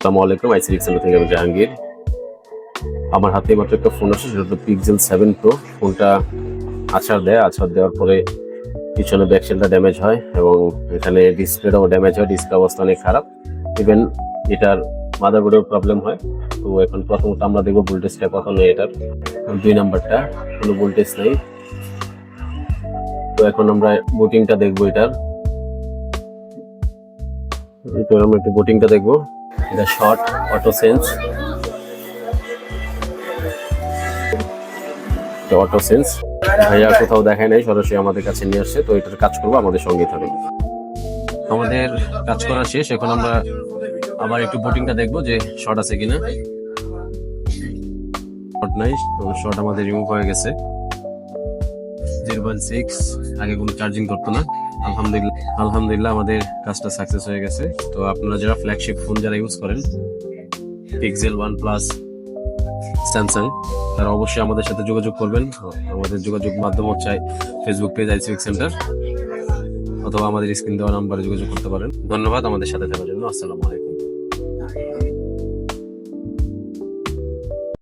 আসসালামু আলাইকুম, আইসি রিক্সেন্টার থেকে আমি জাহাঙ্গীর। আমার হাতে মাত্র একটা ফোন আসে, সেটা হলো পিক্সেল 7 প্রো। ফোনটা আছাড় দেওয়ার পরে পিছনে ব্যাকসেলটা ড্যামেজ হয় এবং এখানে ডিসপ্লেটাও ড্যামেজ হয়। ডিসপ্লে অবস্থা অনেক খারাপ, ইভেন এটার মাদারবোর্ডের প্রবলেম হয়। তো এখন প্রথমত আমরা দেখবো ভোল্টেজটা কত নেই এটার। 2 নাম্বারটা কোনো ভোল্টেজ নেই। তো এখন আমরা বুটিংটা দেখবো এটার। আমরা একটু বুটিংটা দেখবো। এটা শর্ট অটো সেন্স, ভাইয়া কোথাও দেখায় নাই, সরাসরি আমাদের কাছে নিয়ে আসছে। তো এটার কাজ করবো, আমাদের সঙ্গেই থাকুন। আমাদের কাজ করা শেষ, এখন আমরা আবার একটু বুটিংটা দেখবো যে শর্ট আছে কিনা। শর্ট নাই, শর্ট আমাদের রিমুভ হয়ে গেছে। 0.6, আগে কোনো চার্জিং করতো না। আলহামদুলিল্লাহ আমাদের কাজটা সাকসেস হয়ে গেছে। তো আপনারা যারা ফ্ল্যাগশিপ ফোন যারা ইউজ করেন, পিক্সেল, OnePlus, স্যামসাং, তারা অবশ্যই আমাদের সাথে যোগাযোগ করবেন। আমাদের যোগাযোগ মাধ্যম হচ্ছে ফেসবুক পেজ আইসি সেন্টার, অথবা আমাদের স্ক্রিন দেওয়া নাম্বারে যোগাযোগ করতে পারেন। ধন্যবাদ আমাদের সাথে থাকার জন্য। আসসালামু আলাইকুম।